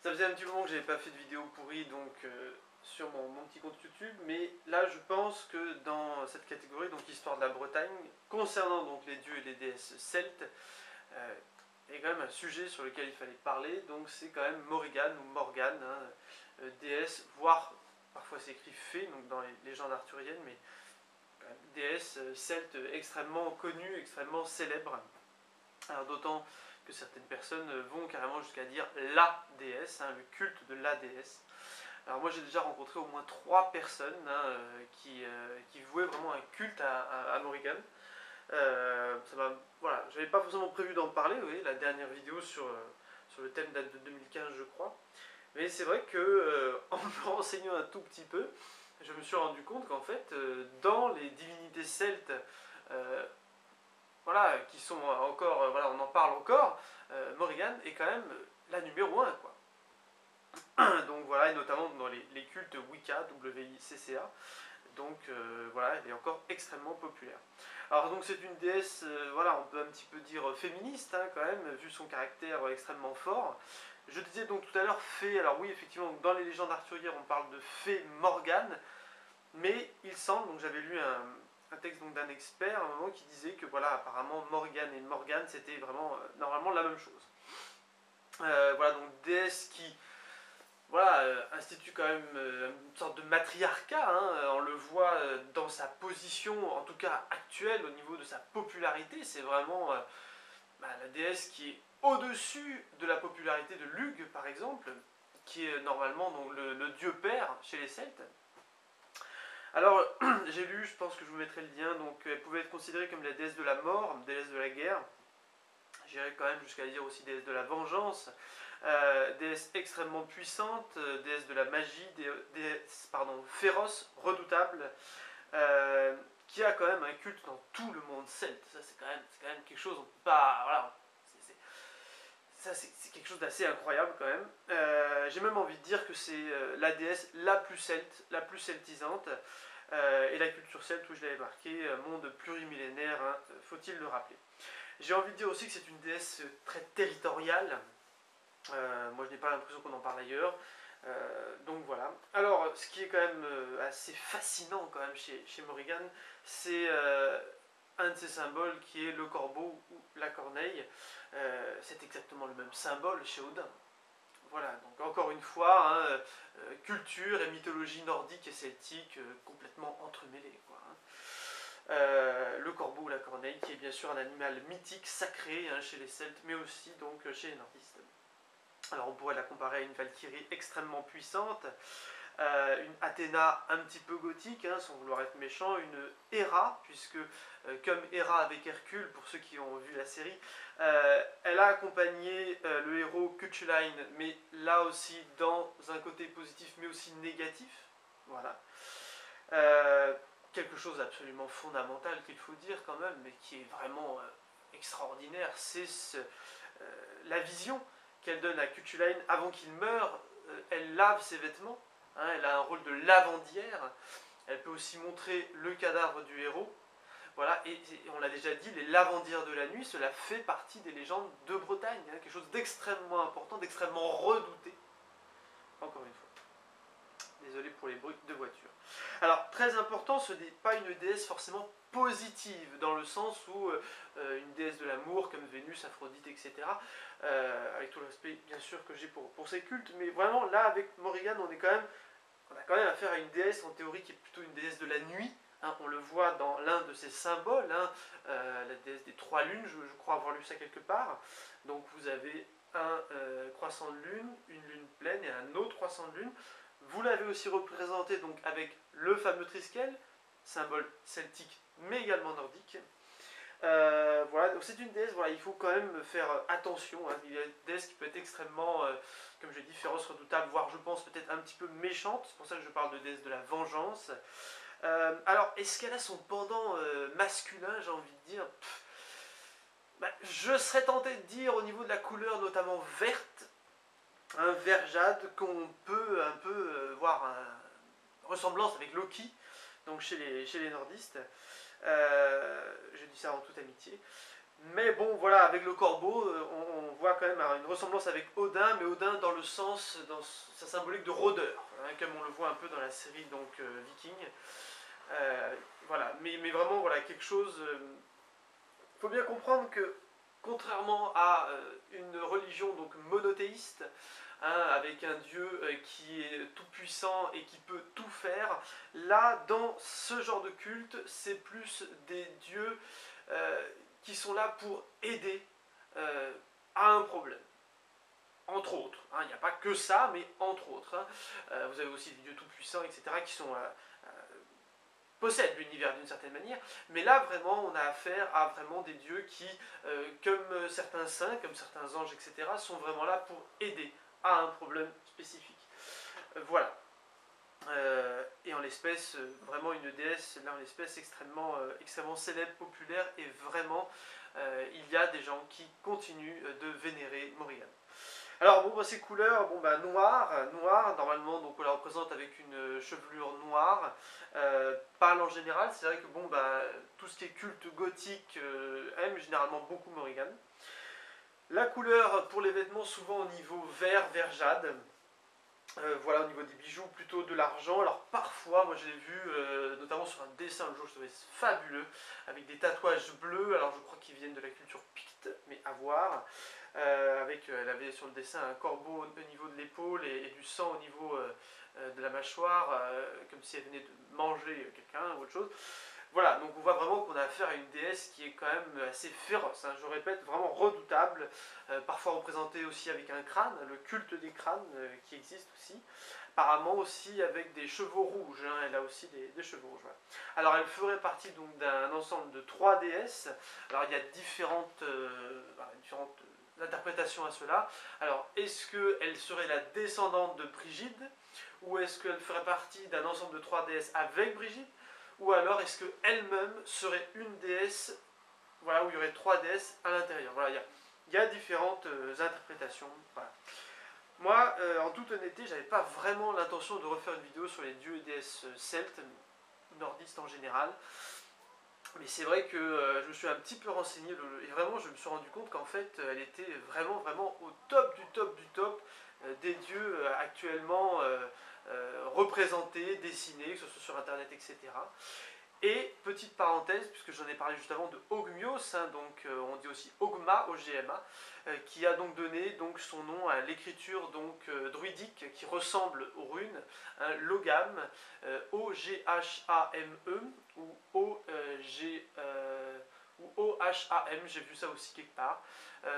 Ça faisait un petit moment que j'avais pas fait de vidéo pourrie donc sur mon petit compte YouTube, mais là je pense que dans cette catégorie, donc histoire de la Bretagne, concernant donc les dieux et les déesses celtes, il y a quand même un sujet sur lequel il fallait parler, donc c'est quand même Morrigan ou Morgane, hein, déesse, voire parfois c'est écrit fée, donc dans les légendes arthuriennes, mais quand même déesse celte extrêmement connue, extrêmement célèbre. Alors d'autant que certaines personnes vont carrément jusqu'à dire la déesse, hein, le culte de la déesse. Alors moi j'ai déjà rencontré au moins 3 personnes qui vouaient vraiment un culte à Morrigan. Voilà, j'avais pas forcément prévu d'en parler, vous voyez, la dernière vidéo sur le thème date de 2015 je crois. Mais c'est vrai que en me renseignant un tout petit peu, je me suis rendu compte qu'en fait, dans les divinités celtes, euh, voilà, qui sont encore, voilà, on en parle encore, Morrigan est quand même la numéro un, quoi. Donc voilà, et notamment dans les cultes Wicca, W-I-C-C-A. Donc voilà, elle est encore extrêmement populaire. Alors donc c'est une déesse, voilà, on peut un petit peu dire féministe, hein, quand même, vu son caractère extrêmement fort. Je disais donc tout à l'heure fée, alors oui, effectivement, dans les légendes arthuriennes, on parle de fée Morgane, mais il semble, donc j'avais lu un texte d'un expert à un moment qui disait que voilà, apparemment Morgane et Morgane c'était vraiment normalement la même chose. Voilà, donc déesse qui voilà, institue quand même une sorte de matriarcat, hein, on le voit dans sa position, en tout cas actuelle, au niveau de sa popularité, c'est vraiment la déesse qui est au-dessus de la popularité de Lugh, par exemple, qui est normalement donc, le dieu père chez les Celtes. Alors, j'ai lu, je pense que je vous mettrai le lien, donc elle pouvait être considérée comme la déesse de la mort, déesse de la guerre, j'irais quand même jusqu'à dire aussi déesse de la vengeance, déesse extrêmement puissante, déesse de la magie, déesse féroce, redoutable, qui a quand même un culte dans tout le monde celte. Ça c'est quand même quelque chose, on peut pas, voilà, ça c'est quelque chose d'assez incroyable quand même. J'ai même envie de dire que c'est la déesse la plus celte, la plus celtisante, et la culture celte, où je l'avais marqué, monde plurimillénaire, hein, faut-il le rappeler. J'ai envie de dire aussi que c'est une déesse très territoriale. Moi, je n'ai pas l'impression qu'on en parle ailleurs. Donc voilà. Alors, ce qui est quand même assez fascinant quand même chez Morrigan, c'est un de ses symboles qui est le corbeau ou la corneille. C'est exactement le même symbole chez Odin. Voilà, donc encore une fois, hein, culture et mythologie nordique et celtique complètement entremêlées, quoi, hein. Le corbeau ou la corneille, qui est bien sûr un animal mythique, sacré, hein, chez les Celtes, mais aussi donc chez les nordistes. Alors on pourrait la comparer à une Valkyrie extrêmement puissante, une Athéna un petit peu gothique, hein, sans vouloir être méchant, une Héra, puisque comme Héra avec Hercule, pour ceux qui ont vu la série, elle a accompagné le héros Cuchulainn, mais là aussi dans un côté positif, mais aussi négatif. Voilà. Euh, Quelque chose d'absolument fondamental qu'il faut dire quand même, mais qui est vraiment extraordinaire, c'est la vision qu'elle donne à Cuchulainn avant qu'il meure. Elle lave ses vêtements, hein, elle a un rôle de lavandière. Elle peut aussi montrer le cadavre du héros. Voilà, et on l'a déjà dit, les lavandières de la nuit, cela fait partie des légendes de Bretagne, hein, quelque chose d'extrêmement important, d'extrêmement redouté. Encore une fois. Désolé pour les bruits de voiture. Alors, très important, ce n'est pas une déesse forcément positive, dans le sens où une déesse de l'amour, comme Vénus, Aphrodite, etc., avec tout le respect, bien sûr, que j'ai pour ces cultes, mais vraiment, là, avec Morrigan, on a quand même affaire à une déesse, en théorie, qui est plutôt une déesse de la nuit. Hein, on le voit dans l'un de ses symboles, hein, la déesse des 3 lunes, je crois avoir lu ça quelque part. Donc, vous avez un croissant de lune, une lune pleine et un autre croissant de lune. Vous l'avez aussi représenté donc avec le fameux Triskel, symbole celtique mais également nordique. Voilà, donc c'est une déesse, voilà, il faut quand même faire attention, hein. Il y a une déesse qui peut être extrêmement, comme je l'ai dit, féroce, redoutable, voire je pense peut-être un petit peu méchante, c'est pour ça que je parle de déesse de la vengeance. Alors, est-ce qu'elle a son pendant masculin, j'ai envie de dire? Je serais tenté de dire au niveau de la couleur, notamment verte, un vert jade qu'on peut un peu voir une ressemblance avec Loki, donc chez les nordistes. Je dis ça en toute amitié. Mais bon, voilà, avec le corbeau, on voit quand même une ressemblance avec Odin, mais Odin dans le sens, dans sa symbolique de rôdeur, hein, comme on le voit un peu dans la série donc Viking. Voilà, mais vraiment, voilà, quelque chose. Il faut bien comprendre que, contrairement à une religion donc monothéiste, hein, avec un Dieu qui est tout puissant et qui peut tout faire, là, dans ce genre de culte, c'est plus des dieux qui sont là pour aider à un problème. Entre autres, hein, il n'y a pas que ça, mais entre autres. Hein. Vous avez aussi des dieux tout-puissants, etc., qui sont possèdent l'univers d'une certaine manière, mais là vraiment on a affaire à vraiment des dieux qui, comme certains saints, comme certains anges, etc., sont vraiment là pour aider à un problème spécifique. Voilà. Et en l'espèce, vraiment une déesse, là en l'espèce extrêmement célèbre, populaire, et vraiment il y a des gens qui continuent de vénérer Morrigan. Alors bon, bah, ces couleurs, bon, bah, noir, normalement donc on la représente avec une chevelure noire. Parle en général, c'est vrai que bon, bah, tout ce qui est culte gothique aime généralement beaucoup Morrigan. La couleur pour les vêtements, souvent au niveau vert jade. Voilà, au niveau des bijoux, plutôt de l'argent. Alors parfois, moi je l'ai vu, notamment sur un dessin le jour, je trouvais fabuleux, avec des tatouages bleus, alors je crois qu'ils viennent de la culture picte, mais à voir. Elle avait sur le dessin un corbeau au niveau de l'épaule et du sang au niveau de la mâchoire, comme si elle venait de manger quelqu'un ou autre chose. Voilà, donc on voit vraiment qu'on a affaire à une déesse qui est quand même assez féroce, hein, je répète, vraiment redoutable, parfois représentée aussi avec un crâne, le culte des crânes qui existe aussi, apparemment aussi avec des chevaux rouges, hein, elle a aussi des chevaux rouges. Voilà. Alors elle ferait partie donc d'un ensemble de 3 déesses, alors il y a différentes interprétations à cela. Alors est-ce qu'elle serait la descendante de Brigide, ou est-ce qu'elle ferait partie d'un ensemble de 3 déesses avec Brigide, ou alors est-ce qu'elle-même serait une déesse, voilà, où il y aurait 3 déesses à l'intérieur. Voilà, il y a différentes interprétations. Voilà. Moi, en toute honnêteté, j'avais pas vraiment l'intention de refaire une vidéo sur les dieux et déesses celtes, nordistes en général. Mais c'est vrai que je me suis un petit peu renseigné et vraiment je me suis rendu compte qu'en fait elle était vraiment au top du top des dieux actuellement représentés, dessinés, que ce soit sur internet, etc. Et petite parenthèse, puisque j'en ai parlé juste avant de Ogmios, hein, donc on dit aussi Ogma, O-G-M-A, qui a donc donné donc, son nom à l'écriture donc druidique qui ressemble aux runes, hein, Logam, O-G-H-A-M-E ou O-H-A-M, j'ai vu ça aussi quelque part.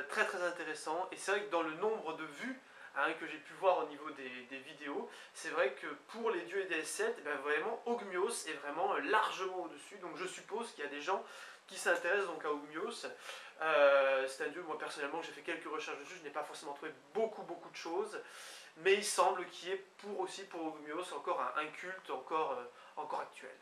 Très intéressant, et c'est vrai que dans le nombre de vues, hein, que j'ai pu voir au niveau des vidéos, c'est vrai que pour les dieux et déesses celtes, ben vraiment Ogmios est vraiment largement au-dessus. Donc je suppose qu'il y a des gens qui s'intéressent donc à Ogmios. C'est un dieu, moi personnellement, j'ai fait quelques recherches dessus, je n'ai pas forcément trouvé beaucoup de choses, mais il semble qu'il y ait aussi pour Ogmios encore un culte encore actuel.